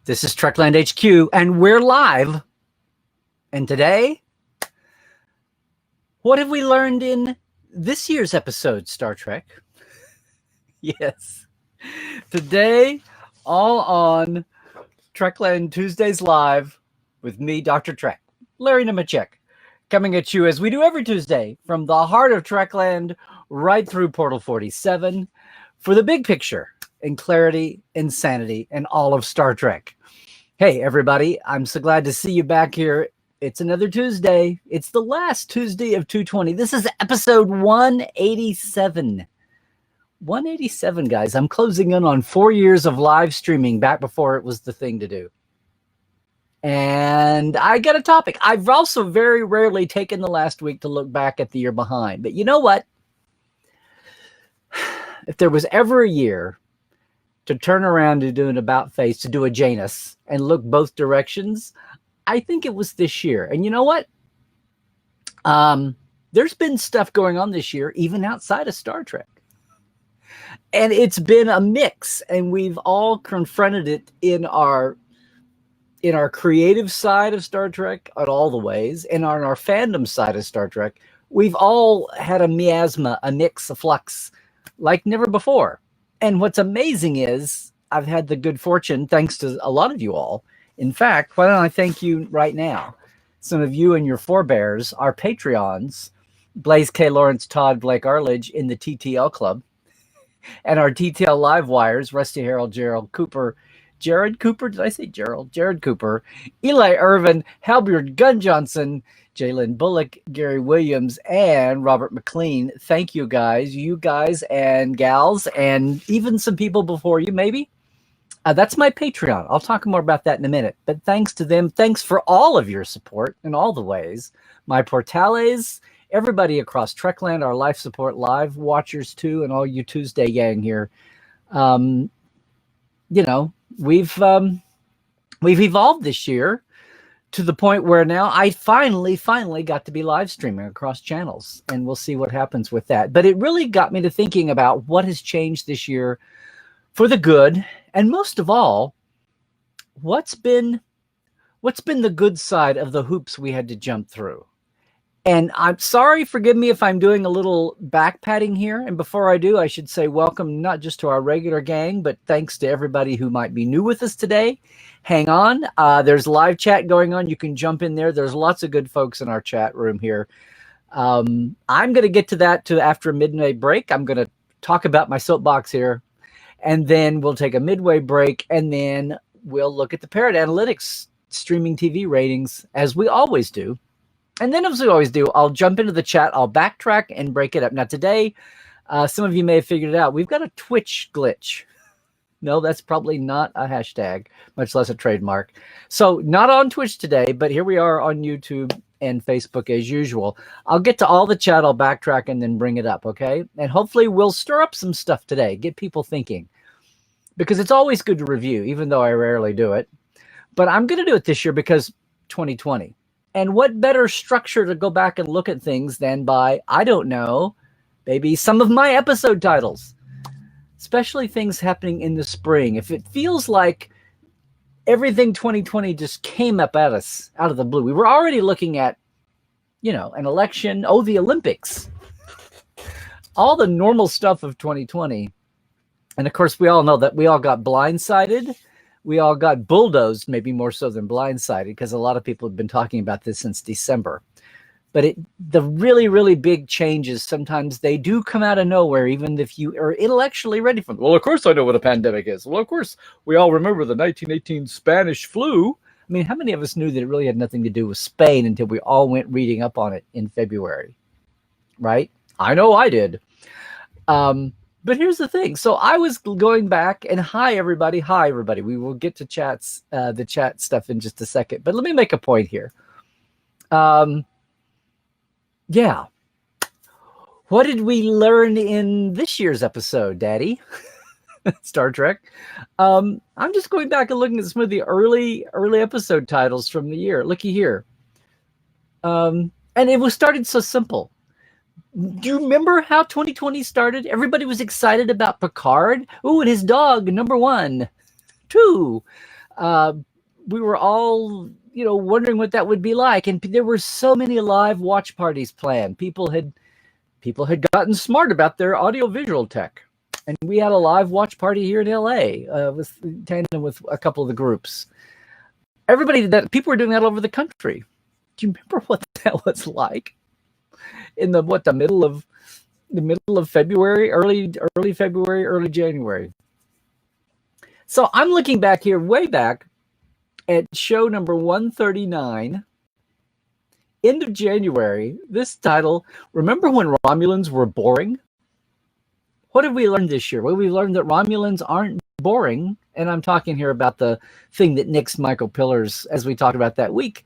This is Trekland HQ, and we're live. And today, what have we learned in this year's episode, Star Trek? Yes. Today, all on Trekland Tuesdays Live with me, Dr. Trek, Larry Nemecek, coming at you as we do every Tuesday from the heart of Trekland right through Portal 47 for the big picture and clarity and sanity and all of Star Trek. Hey, everybody, I'm so glad to see you back here. It's another Tuesday. It's the last Tuesday of 220. This is episode 187. 187, guys. I'm closing in on 4 years of live streaming back before it was the thing to do. And I got a topic. I've also very rarely taken the last week to look back at the year behind. But you know what? If there was ever a year to turn around and do an about face, to do a Janus and look both directions, I think it was this year. And you know what? There's been stuff going on this year, even outside of Star Trek. And it's been a mix, and we've all confronted it in our creative side of Star Trek in all the ways, and on our fandom side of Star Trek. We've all had a miasma, a mix, a flux like never before. And what's amazing is I've had the good fortune, thanks to a lot of you all. In fact, why don't I thank you right now? Some of you and your forebears, our Patreons, Blaze K. Lawrence, Todd, Blake Arledge in the TTL Club, and our TTL Live Wires, Rusty Harold, Jared Cooper, did I say Gerald? Jared Cooper, Eli Irvin, Halbert Gunn Johnson, Jalen Bullock, Gary Williams, and Robert McLean. Thank you guys and gals, and even some people before you, maybe. That's my Patreon. I'll talk more about that in a minute. But thanks to them. Thanks for all of your support in all the ways. My Portales, everybody across Trekland, our life support live watchers too, and all you Tuesday gang here. You know, we've evolved this year to the point where now I finally got to be live streaming across channels, and we'll see what happens with that. But it really got me to thinking about what has changed this year for the good, and most of all, what's been the good side of the hoops we had to jump through. And I'm sorry, forgive me if I'm doing a little back patting here. And before I do, I should say welcome not just to our regular gang, but thanks to everybody who might be new with us today. Hang on. There's live chat going on. You can jump in there. There's lots of good folks in our chat room here. I'm going to get to that after a midway break. I'm going to talk about my soapbox here. And then we'll take a midway break. And then we'll look at the Parrot Analytics streaming TV ratings, as we always do. And then, as we always do, I'll jump into the chat. I'll backtrack and break it up. Now, today, some of you may have figured it out. We've got a Twitch glitch. No, that's probably not a hashtag, much less a trademark. So not on Twitch today, but here we are on YouTube and Facebook as usual. I'll get to all the chat. I'll backtrack and then bring it up, okay? And hopefully we'll stir up some stuff today, get people thinking. Because it's always good to review, even though I rarely do it. But I'm going to do it this year because 2020. And what better structure to go back and look at things than by, I don't know, maybe some of my episode titles, especially things happening in the spring. If it feels like everything 2020 just came up at us out of the blue, we were already looking at, you know, an election, the Olympics, all the normal stuff of 2020. And of course, we all know that we all got blindsided. We all got bulldozed, maybe more so than blindsided, because a lot of people have been talking about this since December. But the really, really big changes, sometimes they do come out of nowhere, even if you are intellectually ready for them. Well, of course I know what a pandemic is. Well, of course, we all remember the 1918 Spanish flu. I mean, how many of us knew that it really had nothing to do with Spain until we all went reading up on it in February, right? I know I did. But here's the thing. So I was going back, and hi, everybody. We will get to the chat stuff in just a second. But let me make a point here. Yeah. What did we learn in this year's episode, Daddy? Star Trek. I'm just going back and looking at some of the early episode titles from the year. Looky here. And it was started so simple. Do you remember how 2020 started? Everybody was excited about Picard. Oh, and his dog, number 1, 2. we were all, wondering what that would be like. And there were so many live watch parties planned. People had gotten smart about their audiovisual tech. And we had a live watch party here in LA with tandem with a couple of the groups. People were doing that all over the country. Do you remember what that was like in the middle of February, early February, early January? So I'm looking back here, way back at show number 139, end of January. This title, remember when Romulans were boring? What have we learned this year? Well, we learned that Romulans aren't boring. And I'm talking here about the thing that nixed Michael Pillars, as we talked about that week.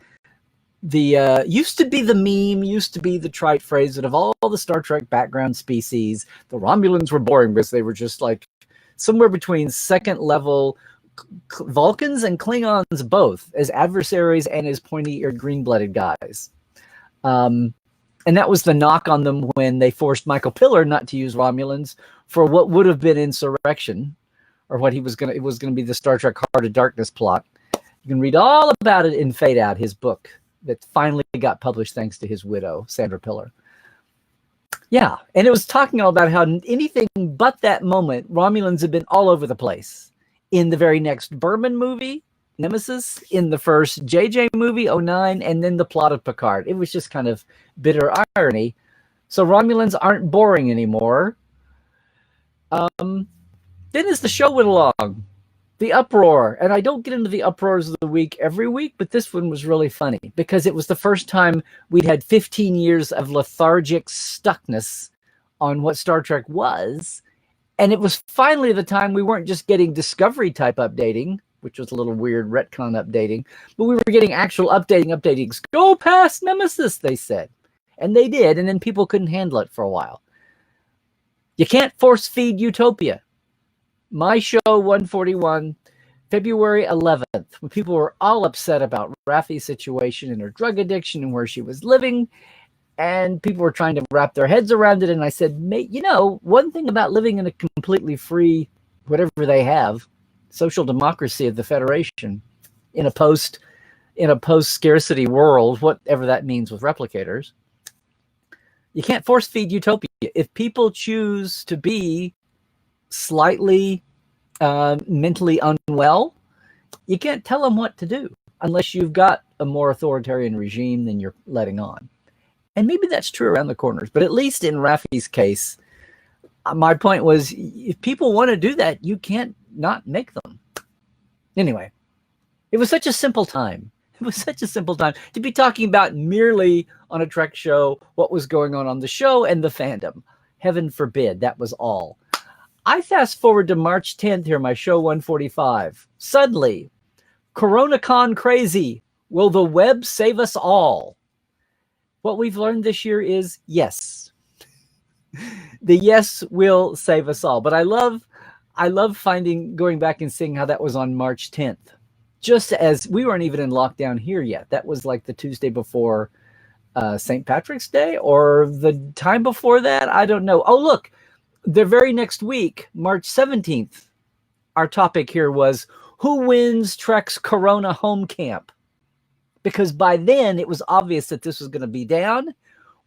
The used to be the meme, used to be the trite phrase that of all the Star Trek background species, the Romulans were boring because they were just like somewhere between second level Vulcans and Klingons both, as adversaries and as pointy-eared green-blooded guys. And that was the knock on them when they forced Michael Pillar not to use Romulans for what would have been insurrection, or what it was going to be the Star Trek Heart of Darkness plot. You can read all about it in Fade Out, his book that finally got published thanks to his widow, Sandra Pillar. Yeah, and it was talking all about how anything but that moment, Romulans have been all over the place. In the very next Berman movie, Nemesis, in the first JJ movie, 09, and then the plot of Picard. It was just kind of bitter irony. So Romulans aren't boring anymore. Then as the show went along, the uproar, and I don't get into the uproars of the week every week, but this one was really funny because it was the first time we'd had 15 years of lethargic stuckness on what Star Trek was. And it was finally the time we weren't just getting Discovery type updating, which was a little weird retcon updating, but we were getting actual updating. Go past Nemesis, they said. And they did, and then people couldn't handle it for a while. You can't force feed utopia. My show 141, February 11th, when people were all upset about Raffi's situation and her drug addiction and where she was living, and people were trying to wrap their heads around it. And I said, mate, one thing about living in a completely free, whatever they have, social democracy of the Federation, in a post scarcity world, whatever that means with replicators, you can't force feed utopia. If people choose to be slightly mentally unwell, you can't tell them what to do unless you've got a more authoritarian regime than you're letting on. And maybe that's true around the corners, but at least in Raffi's case, my point was, if people want to do that, you can't not make them. Anyway, it was such a simple time. It was such a simple time to be talking about merely on a Trek show what was going on the show and the fandom. Heaven forbid, that was all. I fast forward to March 10th here, my show 145. Suddenly, CoronaCon crazy. Will the web save us all? What we've learned this year is yes. The yes will save us all. But I love going back and seeing how that was on March 10th. Just as we weren't even in lockdown here yet. That was like the Tuesday before St. Patrick's Day, or the time before that. I don't know. Oh, look, the very next week, March 17th, our topic here was who wins Trek's Corona home camp? Because by then it was obvious that this was going to be down.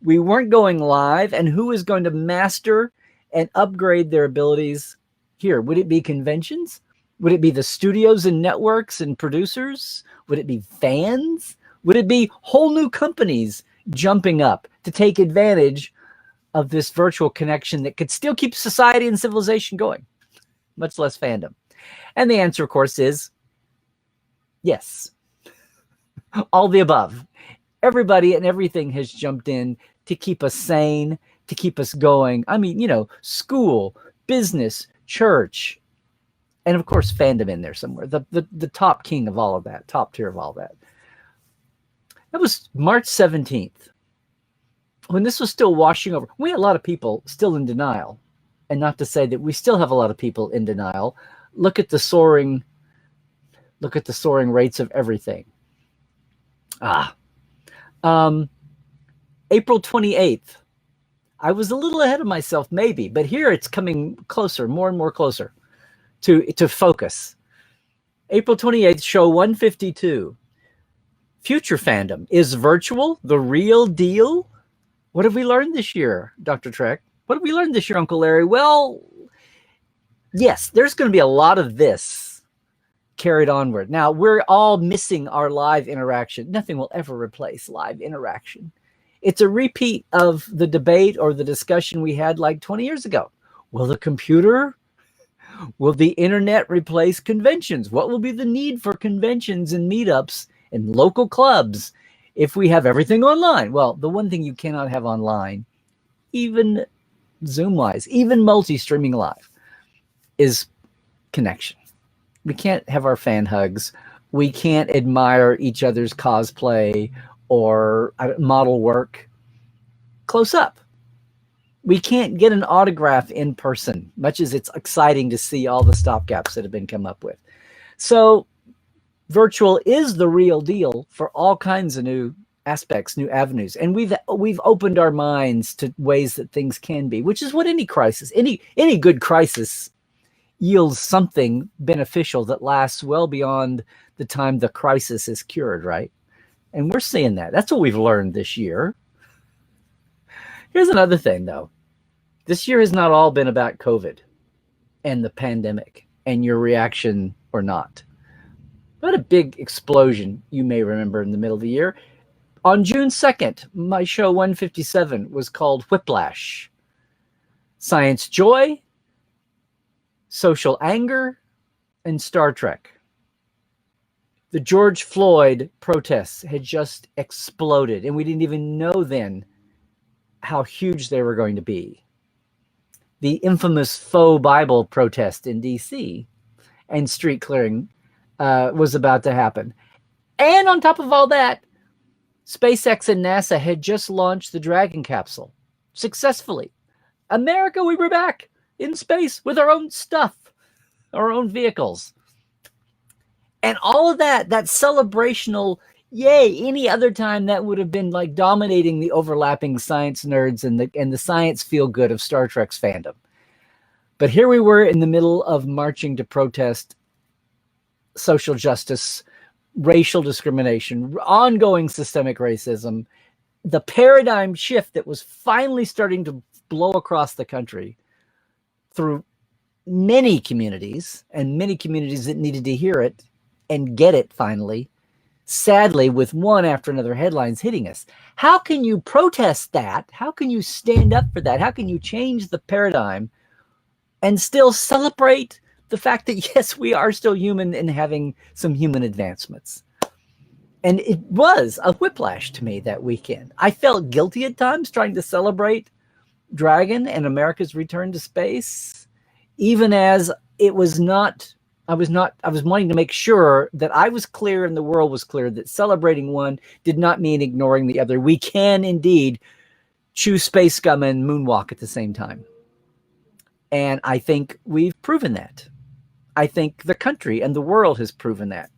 We weren't going live, and who is going to master and upgrade their abilities here? Would it be conventions? Would it be the studios and networks and producers? Would it be fans? Would it be whole new companies jumping up to take advantage of this virtual connection that could still keep society and civilization going, much less fandom? And the answer, of course, is yes. All the above. Everybody and everything has jumped in to keep us sane, to keep us going. I mean, school, business, church, and of course, fandom in there somewhere. The top king of all of that, top tier of all that. That was March 17th. When this was still washing over, we had a lot of people still in denial. And not to say that we still have a lot of people in denial. Look at the soaring rates of everything. April 28th. I was a little ahead of myself, maybe, but here it's coming closer, more and more closer to focus. April 28th, show 152. Future fandom. Is virtual the real deal? What have we learned this year, Dr. Trek? What have we learned this year, Uncle Larry? Well, yes, there's going to be a lot of this carried onward. Now, we're all missing our live interaction. Nothing will ever replace live interaction. It's a repeat of the debate or the discussion we had like 20 years ago. Will the internet replace conventions? What will be the need for conventions and meetups and local clubs if we have everything online? Well, the one thing you cannot have online, even Zoom-wise, even multi-streaming live, is connection. We can't have our fan hugs. We can't admire each other's cosplay or model work close up. We can't get an autograph in person, much as it's exciting to see all the stopgaps that have been come up with. So virtual is the real deal for all kinds of new aspects, new avenues. And we've opened our minds to ways that things can be, which is what any crisis, any good crisis yields something beneficial that lasts well beyond the time the crisis is cured, right? And we're seeing that. That's what we've learned this year. Here's another thing, though. This year has not all been about COVID and the pandemic and your reaction or not. We had a big explosion, you may remember, in the middle of the year. On June 2nd, my show 157 was called Whiplash. Science Joy, Social Anger, and Star Trek. The George Floyd protests had just exploded, and we didn't even know then how huge they were going to be. The infamous faux Bible protest in D.C. and street clearing was about to happen. And on top of all that, SpaceX and NASA had just launched the Dragon capsule successfully. America, we were back in space with our own stuff, our own vehicles. And all of that celebrational, yay, any other time that would have been like dominating the overlapping science nerds and the science feel good of Star Trek's fandom. But here we were in the middle of marching to protest social justice, racial discrimination, ongoing systemic racism, the paradigm shift that was finally starting to blow across the country through many communities and many communities that needed to hear it and get it finally, sadly, with one after another headlines hitting us. How can you protest that? How can you stand up for that? How can you change the paradigm and still celebrate the fact that, yes, we are still human and having some human advancements? And it was a whiplash to me that weekend. I felt guilty at times trying to celebrate Dragon and America's return to space, even as it was not, I was wanting to make sure that I was clear and the world was clear that celebrating one did not mean ignoring the other. We can indeed chew space gum and moonwalk at the same time. And I think we've proven that. I think the country and the world has proven that.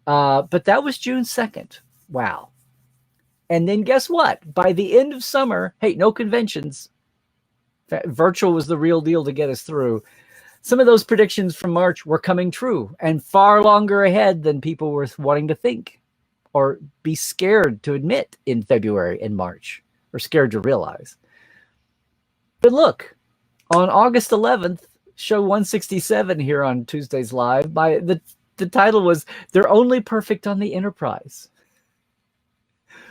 But that was June 2nd. Wow. And then guess what? By the end of summer, hey, no conventions. Virtual was the real deal to get us through. Some of those predictions from March were coming true and far longer ahead than people were wanting to think or be scared to admit in February and March, or scared to realize. But look, on August 11th, show 167 here on Tuesdays Live, the title was "They're Only Perfect on the Enterprise,"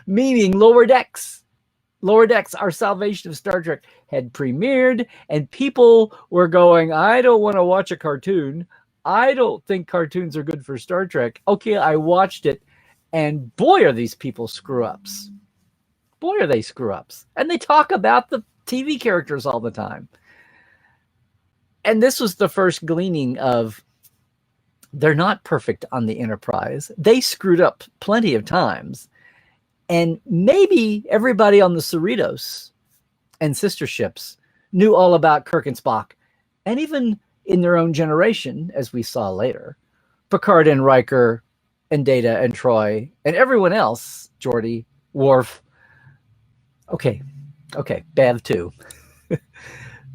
meaning Lower Decks, Our Salvation of Star Trek, had premiered, and people were going, I don't want to watch a cartoon. I don't think cartoons are good for Star Trek. Okay, I watched it, and boy, are these people screw-ups. Boy, are they screw-ups. And they talk about the TV characters all the time. And this was the first gleaning of, they're not perfect on the Enterprise. They screwed up plenty of times. And maybe everybody on the Cerritos and sister ships knew all about Kirk and Spock. And even in their own generation, as we saw later, Picard and Riker and Data and Troy and everyone else, Geordi, Worf. Okay, Bev too.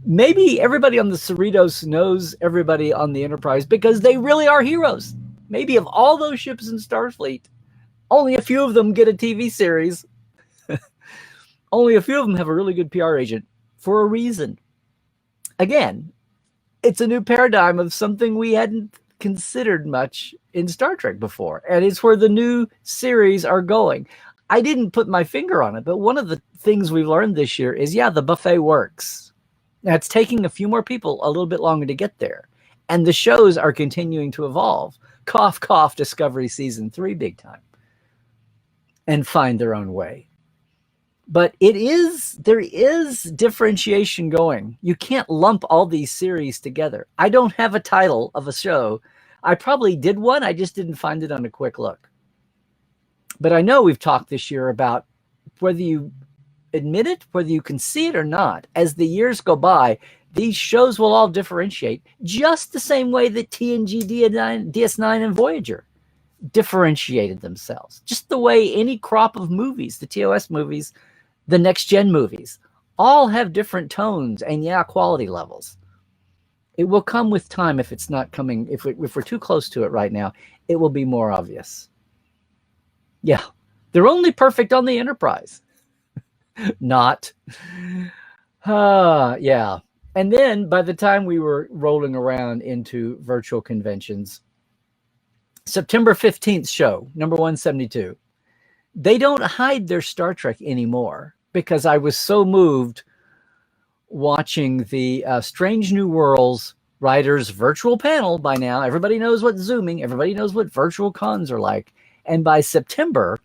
Maybe everybody on the Cerritos knows everybody on the Enterprise because they really are heroes. Maybe of all those ships in Starfleet, only a few of them get a TV series. Only a few of them have a really good PR agent for a reason. Again, it's a new paradigm of something we hadn't considered much in Star Trek before. And it's where the new series are going. I didn't put my finger on it, but one of the things we've learned this year is, the buffet works. Now, it's taking a few more people a little bit longer to get there. And the shows are continuing to evolve. Cough, cough, Discovery Season 3 big time. And find their own way. But there is differentiation going. You can't lump all these series together. I don't have a title of a show. I probably did one. I just didn't find it on a quick look. But I know we've talked this year about whether you admit it, whether you can see it or not. As the years go by, these shows will all differentiate just the same way that TNG, DS9, and Voyager differentiated themselves. Just the way any crop of movies, the TOS movies, the next gen movies, all have different tones and quality levels. It will come with time. If it's not coming, if we're too close to it right now, it will be more obvious. Yeah, they're only perfect on the Enterprise. Not. Yeah. And then by the time we were rolling around into virtual conventions, September 15th show, number 172, they don't hide their Star Trek anymore, because I was so moved watching the Strange New Worlds writers virtual panel. By now, everybody knows what Zooming, everybody knows what virtual cons are like. And by September,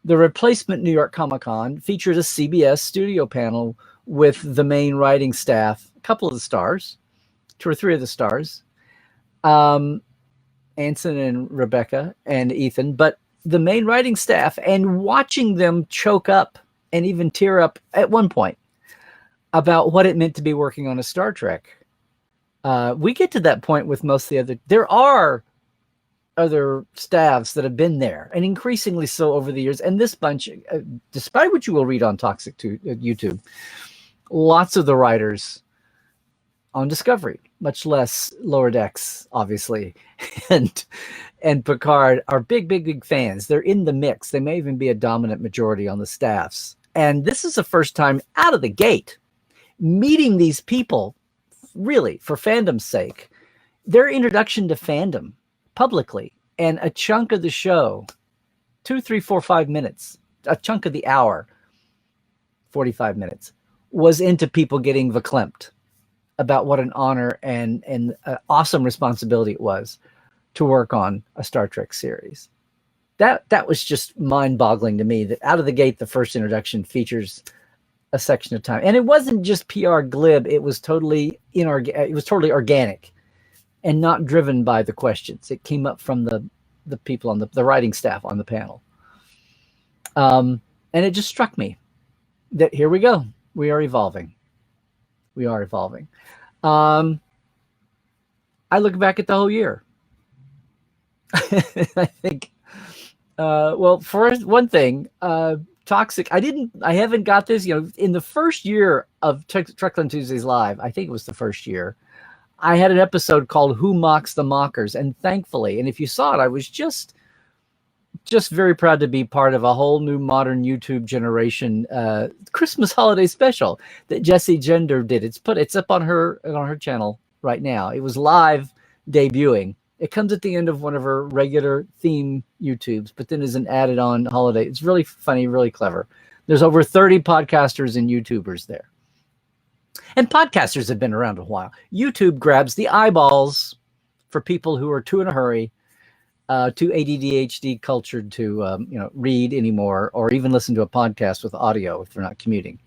the replacement New York Comic-Con featured a CBS studio panel with the main writing staff, a couple of the stars, 2 or 3 of the stars, Anson and Rebecca and Ethan, but the main writing staff, and watching them choke up and even tear up at one point about what it meant to be working on a Star Trek. We get to that point with most of the other. There are other staffs that have been there, and increasingly so over the years. And this bunch, despite what you will read on Toxic to YouTube, lots of the writers on Discovery, much less Lower Decks, obviously, and Picard are big fans. They're in the mix. They may even be a dominant majority on the staffs. And this is the first time out of the gate meeting these people, really, for fandom's sake, their introduction to fandom publicly, and a chunk of the show, 2, 3, 4, 5 minutes, a chunk of the hour, 45 minutes, was into people getting verklempt about what an honor and an awesome responsibility it was to work on a Star Trek series. That was just mind-boggling to me, that out of the gate, the first introduction features a section of time. And it wasn't just PR glib. It was totally organic and not driven by the questions. It came up from the people on the writing staff on the panel. And it just struck me that here we go. We are evolving. We are evolving. I look back at the whole year. I think, well, for one thing, Toxic, I haven't got this, in the first year of Trekland Tuesdays Live, I think it was the first year, I had an episode called Who Mocks the Mockers? And thankfully, and if you saw it, I was just very proud to be part of a whole new modern YouTube generation Christmas holiday special that Jessie Gender did. It's up on her channel right now. It was live debuting. It comes at the end of one of her regular theme YouTubes, but then is an added on holiday. It's really funny, really clever. There's over 30 podcasters and YouTubers there. And podcasters have been around a while. YouTube grabs the eyeballs for people who are too in a hurry, too ADD cultured to read anymore, or even listen to a podcast with audio if they're not commuting.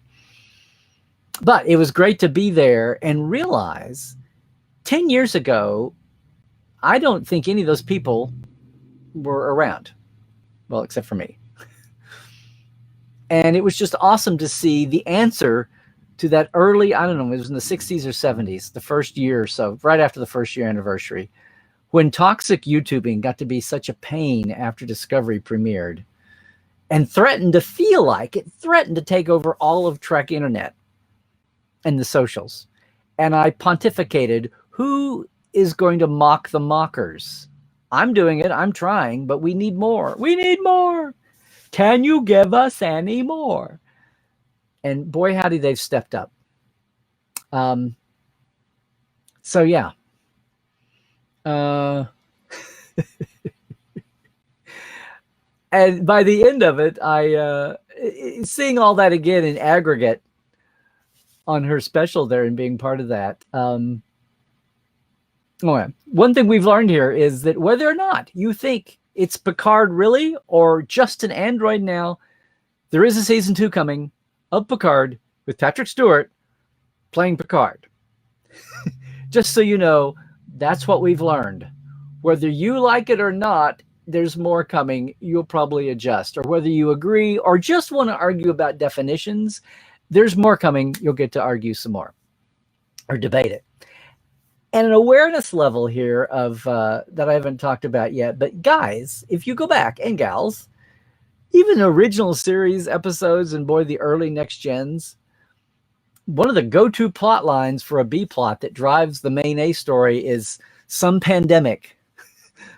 But it was great to be there and realize 10 years ago, I don't think any of those people were around. Well, except for me. And it was just awesome to see the answer to that early, I don't know, it was in the 60s or 70s, the first year or so, right after the first year anniversary, when toxic YouTubing got to be such a pain after Discovery premiered and threatened to take over all of Trek Internet and the socials. And I pontificated, who is going to mock the mockers? I'm doing it. I'm trying, but we need more. We need more. Can you give us any more? And boy, howdy, they've stepped up. So yeah. And by the end of it, seeing all that again in aggregate on her special there and being part of that. One thing we've learned here is that whether or not you think it's Picard really or just an android now, there is a season 2 coming of Picard with Patrick Stewart playing Picard. Just so you know, that's what we've learned. Whether you like it or not, there's more coming. You'll probably adjust. Or whether you agree or just want to argue about definitions, there's more coming. You'll get to argue some more or debate it. And an awareness level here of that I haven't talked about yet. But guys, if you go back, and gals, even original series episodes and boy, the early Next Gens, one of the go-to plot lines for a B plot that drives the main A story is some pandemic,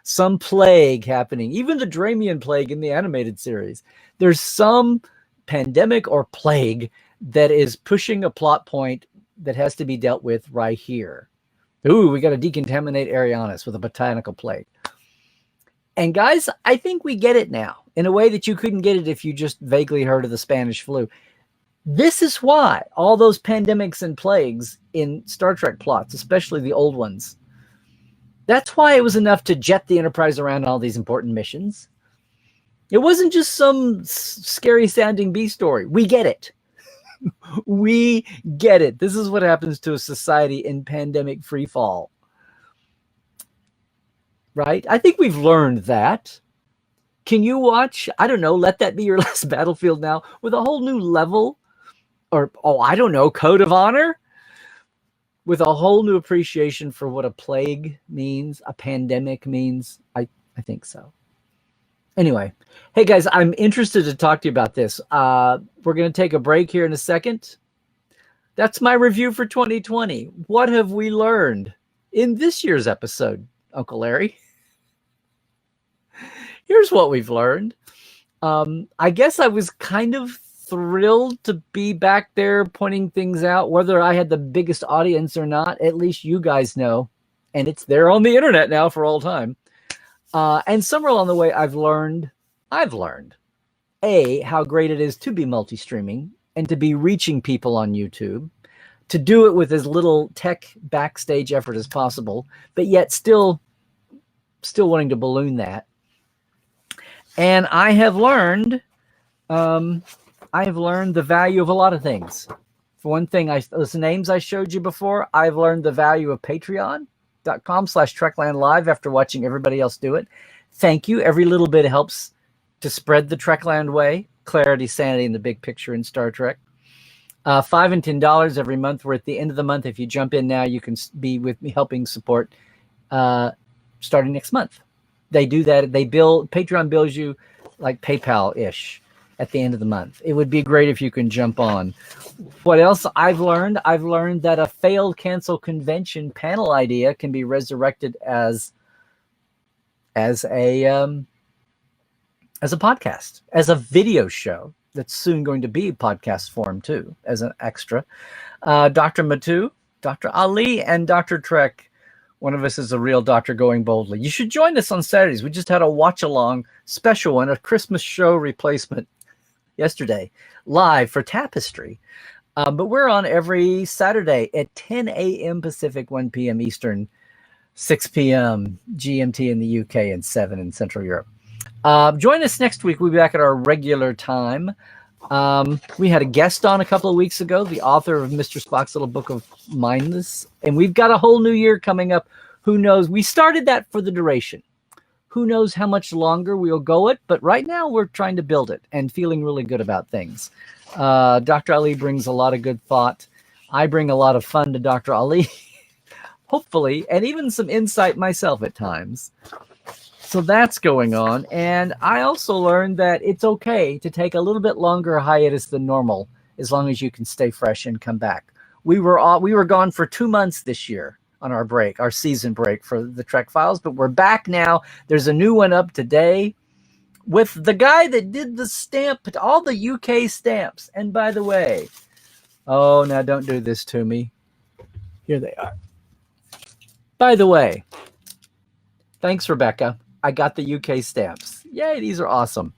some plague happening. Even the Dramian plague in the animated series. There's some pandemic or plague that is pushing a plot point that has to be dealt with right here. Ooh, we got to decontaminate Arianis with a botanical plague. And guys, I think we get it now in a way that you couldn't get it if you just vaguely heard of the Spanish flu. This is why all those pandemics and plagues in Star Trek plots, especially the old ones, that's why it was enough to jet the Enterprise around all these important missions. It wasn't just some scary sounding B story. We get it. We get it. This is what happens to a society in pandemic free fall. Right? I think we've learned that. Can you watch, I don't know, Let That Be Your Last Battlefield now with a whole new level? Or, I don't know, Code of Honor? With a whole new appreciation for what a plague means, a pandemic means? I think so. Anyway, hey guys, I'm interested to talk to you about this. We're going to take a break here in a second. That's my review for 2020. What have we learned in this year's episode, Uncle Larry? Here's what we've learned. I guess I was kind of thrilled to be back there pointing things out, whether I had the biggest audience or not. At least you guys know, and it's there on the internet now for all time. And somewhere along the way, I've learned how great it is to be multi-streaming and to be reaching people on YouTube, to do it with as little tech backstage effort as possible, but yet still wanting to balloon that. And I have learned the value of a lot of things. For one thing, those names I showed you before, I've learned the value of patreon.com/TreklandLive after watching everybody else do it. Thank you. Every little bit helps to spread the Trekland way. Clarity, sanity, and the big picture in Star Trek. $5 and $10 every month. We're at the end of the month. If you jump in now, you can be with me helping support starting next month. They do that. Patreon bills you like PayPal-ish at the end of the month. It would be great if you can jump on. What else I've learned? I've learned that a failed cancel convention panel idea can be resurrected as a podcast, as a video show that's soon going to be podcast form too, as an extra. Dr. Matu, Dr. Ali, and Dr. Trek. One of us is a real doctor going boldly. You should join us on Saturdays. We just had a watch-along special one, a Christmas show replacement yesterday, live for Tapestry. But we're on every Saturday at 10 a.m. Pacific, 1 p.m. Eastern, 6 p.m. GMT in the UK, and 7 in Central Europe. Join us next week. We'll be back at our regular time. We had a guest on a couple of weeks ago, the author of Mr. Spock's Little Book of Mindless. And we've got a whole new year coming up. Who knows? We started that for the duration. Who knows how much longer we'll go it, but right now we're trying to build it and feeling really good about things. Dr. Ali brings a lot of good thought. I bring a lot of fun to Dr. Ali, hopefully, and even some insight myself at times. So that's going on. And I also learned that it's okay to take a little bit longer hiatus than normal, as long as you can stay fresh and come back. We were gone for 2 months this year. on our break, our season break for the Trek Files, but we're back now. There's a new one up today with the guy that did the stamp, all the UK stamps. And by the way, oh, now don't do this to me. Here they are. By the way, thanks, Rebecca. I got the UK stamps. Yay, these are awesome.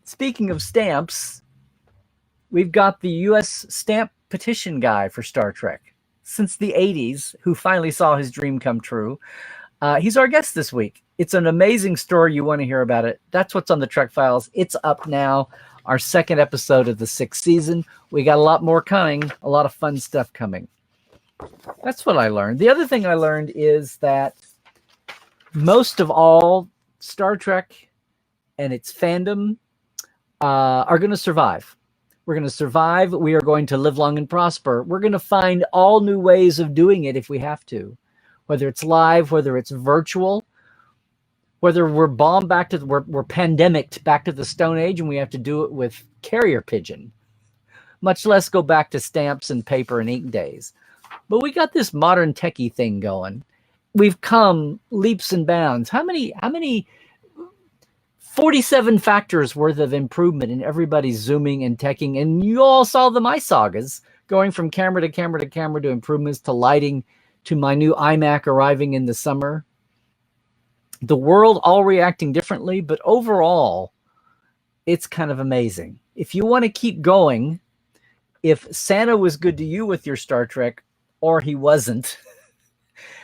Speaking of stamps, we've got the US stamp petition guy for Star Trek since the 80s, who finally saw his dream come true. He's our guest this week. It's an amazing story. You want to hear about it. That's what's on the Trek Files. It's up now, our second episode of the 6th season. We got a lot more coming, a lot of fun stuff coming. That's what I learned. The other thing I learned is that most of all, Star Trek and its fandom are going to survive. We're going to survive. We are going to live long and prosper. We're going to find all new ways of doing it if we have to, whether it's live, whether it's virtual, whether we're bombed back to, we're pandemicked back to the Stone Age and we have to do it with carrier pigeon, much less go back to stamps and paper and ink days. But we got this modern techie thing going. We've come leaps and bounds. How many 47 factors worth of improvement in everybody's zooming and teching. And you all saw the my sagas going from camera to camera to camera to improvements to lighting to my new iMac arriving in the summer. The world all reacting differently, but overall, it's kind of amazing. If you want to keep going, if Santa was good to you with your Star Trek, or he wasn't,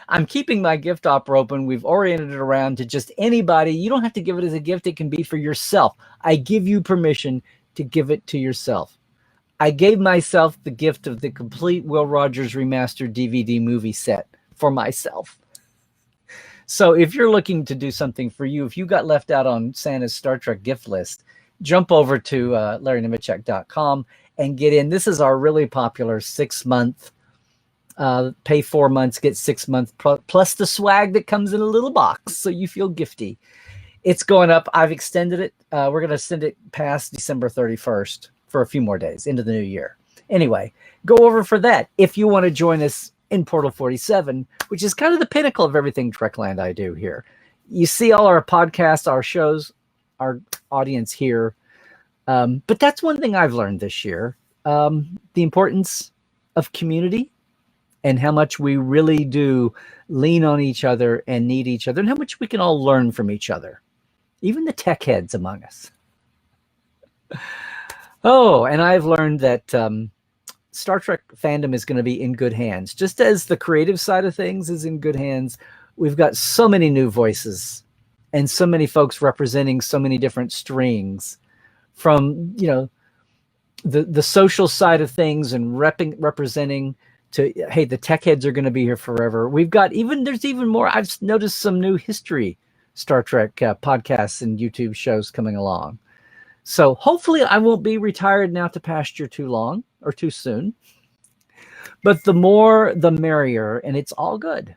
I'm keeping my gift offer open. We've oriented it around to just anybody. You don't have to give it as a gift. It can be for yourself. I give you permission to give it to yourself. I gave myself the gift of the complete Will Rogers remastered DVD movie set for myself. So if you're looking to do something for you, if you got left out on Santa's Star Trek gift list, jump over to LarryNemecek.com and get in. This is our really popular 6-month pay 4 months, get 6 months, plus the swag that comes in a little box, so you feel gifty. It's going up. I've extended it. We're going to send it past December 31st for a few more days into the new year. Anyway, go over for that if you want to join us in Portal 47, which is kind of the pinnacle of everything Trekland I do here. You see all our podcasts, our shows, our audience here. But that's one thing I've learned this year, the importance of community, and how much we really do lean on each other and need each other, and how much we can all learn from each other, even the tech heads among us. Oh, and I've learned that Star Trek fandom is going to be in good hands. Just as the creative side of things is in good hands, we've got so many new voices and so many folks representing so many different strings, from, you know, the social side of things and representing to, hey, the tech heads are going to be here forever. We've got there's even more. I've noticed some new history Star Trek podcasts and YouTube shows coming along. So hopefully I won't be retired now to pasture too long or too soon. But the more, the merrier, and it's all good.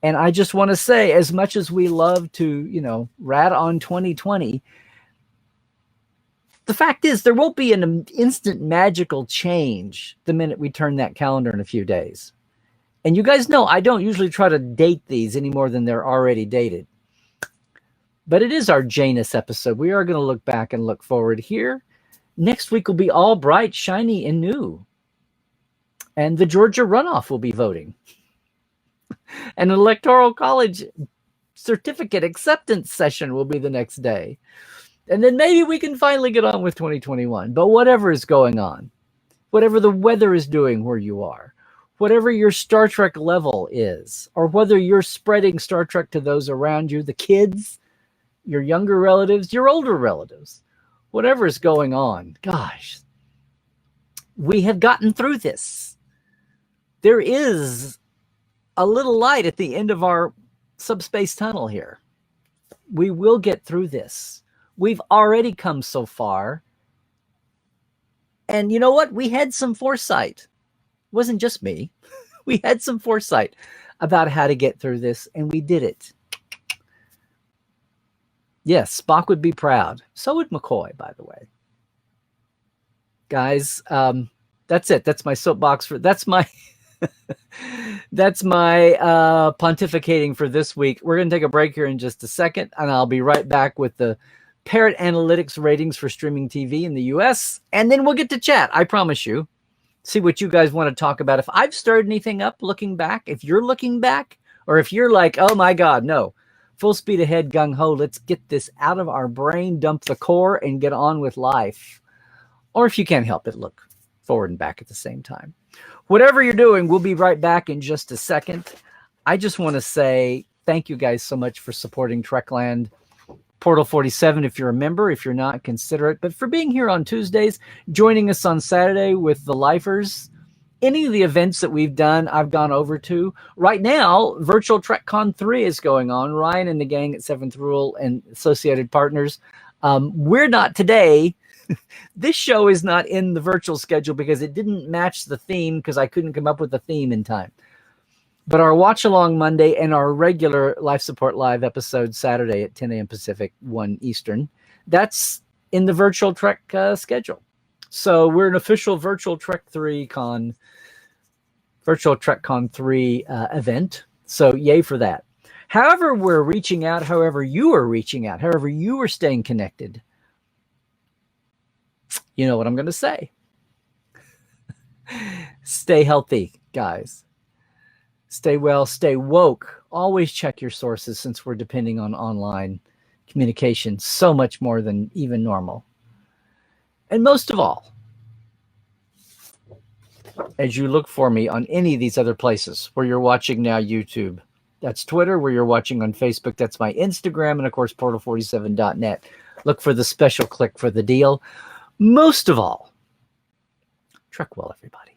And I just want to say, as much as we love to, you know, rat on 2020, the fact is, there won't be an instant magical change the minute we turn that calendar in a few days. And you guys know I don't usually try to date these any more than they're already dated. But it is our Janus episode. We are going to look back and look forward here. Next week will be all bright, shiny, and new. And the Georgia runoff will be voting. An electoral college certificate acceptance session will be the next day. And then maybe we can finally get on with 2021. But whatever is going on, whatever the weather is doing where you are, whatever your Star Trek level is, or whether you're spreading Star Trek to those around you, the kids, your younger relatives, your older relatives, whatever is going on, gosh, we have gotten through this. There is a little light at the end of our subspace tunnel here. We will get through this. We've already come so far. And you know what? We had some foresight. It wasn't just me. We had some foresight about how to get through this, and we did it. Yes, Spock would be proud. So would McCoy, by the way. Guys, that's it. That's my soapbox for, that's my That's my pontificating for this week. We're going to take a break here in just a second, and I'll be right back with the Parrot Analytics ratings for streaming TV in the US, and then we'll get to chat. I promise you. See what you guys want to talk about. If I've stirred anything up looking back, if you're looking back, or if you're like, oh my God, no, full speed ahead, gung ho, let's get this out of our brain, dump the core, and get on with life. Or if you can't help it, look forward and back at the same time. Whatever you're doing, we'll be right back in just a second. I just want to say thank you guys so much for supporting Trekland. Portal 47, if you're a member. If you're not, consider it. But for being here on Tuesdays, joining us on Saturday with the Lifers, any of the events that we've done, I've gone over to. Right now, Virtual TrekCon 3 is going on. Ryan and the gang at Seventh Rule and Associated Partners. We're not today. This show is not in the virtual schedule because it didn't match the theme because I couldn't come up with the theme in time. But our Watch Along Monday and our regular Life Support Live episode Saturday at 10 a.m. Pacific, 1 Eastern, that's in the Virtual Trek schedule. So we're an official Virtual TrekCon 3 event. So yay for that. However we're reaching out, however you are reaching out, however you are staying connected, you know what I'm going to say. Stay healthy, guys. Stay well, stay woke. Always check your sources since we're depending on online communication so much more than even normal. And most of all, as you look for me on any of these other places where you're watching now, YouTube, that's Twitter, where you're watching on Facebook, that's my Instagram, and of course, portal47.net. Look for the special click for the deal. Most of all, trek well, everybody.